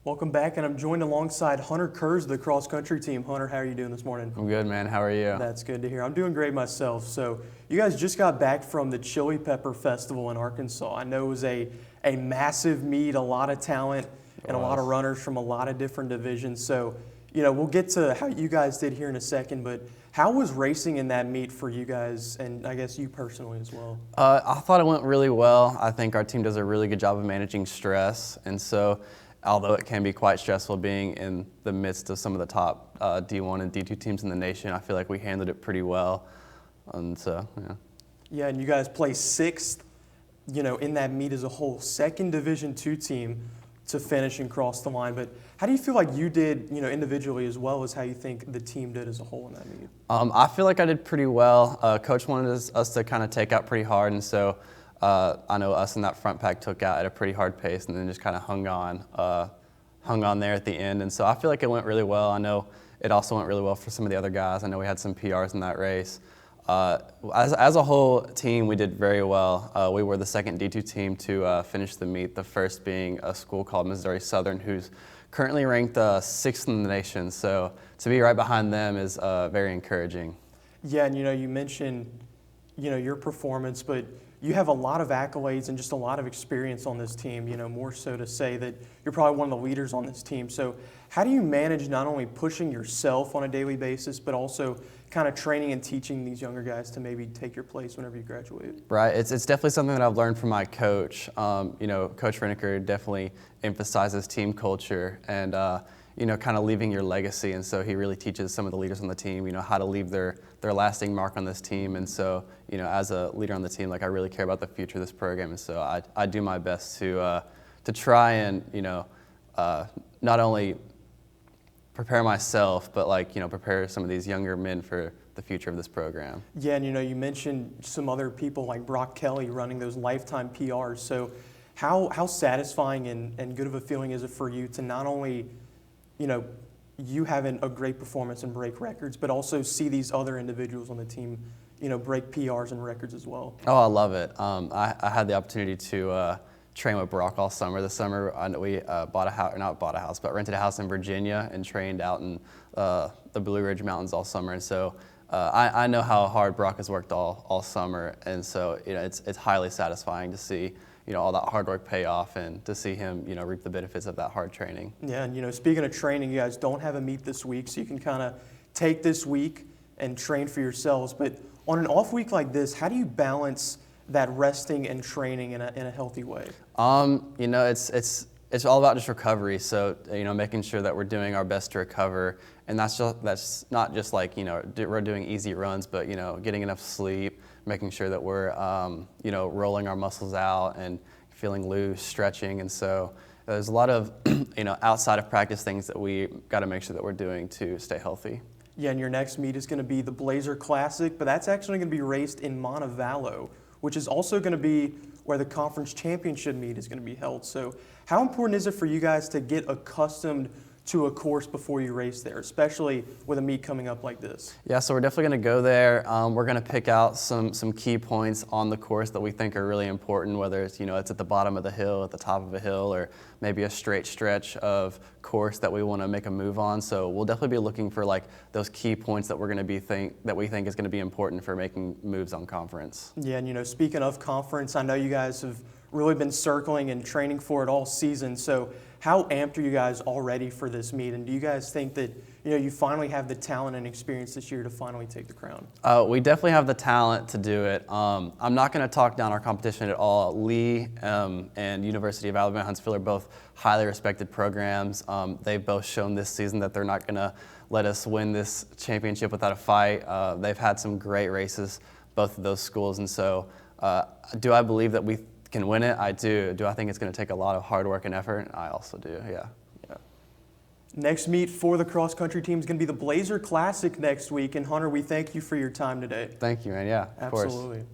Welcome back, and I'm joined alongside Hunter Kurz, the cross-country team. Hunter, how are you doing this morning? I'm good, man. How are you? That's good to hear. I'm doing great myself. So you guys just got back from the Chili Pepper Festival in Arkansas. I know it was a massive meet, a lot of talent, and a lot of runners from a lot of different divisions. So, we'll get to how you guys did here in a second, but how was racing in that meet for you guys, and I guess you personally as well? I thought it went really well. I think our team does a really good job of managing stress, and so although it can be quite stressful being in the midst of some of the top D1 and D2 teams in the nation, I feel like we handled it pretty well. And so, yeah. Yeah, and you guys placed sixth, in that meet as a whole, second Division II team to finish and cross the line. But how do you feel like you did, individually as well as how you think the team did as a whole in that meet? I feel like I did pretty well. Coach wanted us to kind of take out pretty hard, and so I know us in that front pack took out at a pretty hard pace and then just kind of hung on there at the end. And so I feel like it went really well. I know it also went really well for some of the other guys. I know we had some PRs in that race. As a whole team, we did very well. We were the second D2 team to finish the meet, the first being a school called Missouri Southern, who's currently ranked sixth in the nation. So to be right behind them is very encouraging. Yeah, and you mentioned, your performance, but you have a lot of accolades and just a lot of experience on this team, more so to say that you're probably one of the leaders on this team. So how do you manage not only pushing yourself on a daily basis, but also kind of training and teaching these younger guys to maybe take your place whenever you graduate? Right. It's definitely something that I've learned from my coach. Coach Reneker definitely emphasizes team culture and, kind of leaving your legacy. And so he really teaches some of the leaders on the team, how to leave their lasting mark on this team. And so, as a leader on the team, I really care about the future of this program. And so I do my best to try and, not only prepare myself, but prepare some of these younger men for the future of this program. Yeah, and you mentioned some other people like Brock Kelly running those lifetime PRs. So how satisfying and good of a feeling is it for you to not only, you having a great performance and break records, but also see these other individuals on the team, break PRs and records as well? Oh, I love it. I had the opportunity to train with Brock all summer. This summer, we rented a house in Virginia and trained out in the Blue Ridge Mountains all summer. And so I know how hard Brock has worked all summer. And so, it's highly satisfying to see, all that hard work pay off and to see him, reap the benefits of that hard training. Yeah, and, speaking of training, you guys don't have a meet this week, so you can kind of take this week and train for yourselves. But on an off week like this, how do you balance that resting and training in a healthy way? It's all about just recovery. So, making sure that we're doing our best to recover. And that's not just we're doing easy runs, but, getting enough sleep, making sure that we're, rolling our muscles out and feeling loose, stretching. And so there's a lot of, outside of practice things that we got to make sure that we're doing to stay healthy. Yeah, and your next meet is going to be the Blazer Classic, but that's actually going to be raced in Montevallo, which is also going to be where the conference championship meet is going to be held. So how important is it for you guys to get accustomed to a course before you race there, especially with a meet coming up like this? Yeah, so we're definitely going to go there. We're going to pick out some key points on the course that we think are really important, whether it's, it's at the bottom of the hill, at the top of a hill, or maybe a straight stretch of course that we want to make a move on. So we'll definitely be looking for those key points that we think is going to be important for making moves on conference. Yeah, and speaking of conference, I know you guys have really been circling and training for it all season. So how amped are you guys already for this meet? And do you guys think that you finally have the talent and experience this year to finally take the crown? We definitely have the talent to do it. I'm not going to talk down our competition at all. Lee and University of Alabama Huntsville are both highly respected programs. They've both shown this season that they're not going to let us win this championship without a fight. They've had some great races, both of those schools. And so do I believe that we can win it? I do. Do I think it's going to take a lot of hard work and effort? I also do, yeah. Next meet for the cross-country team is going to be the Blazer Classic next week. And Hunter, we thank you for your time today. Thank you, man. Yeah, of course. Absolutely.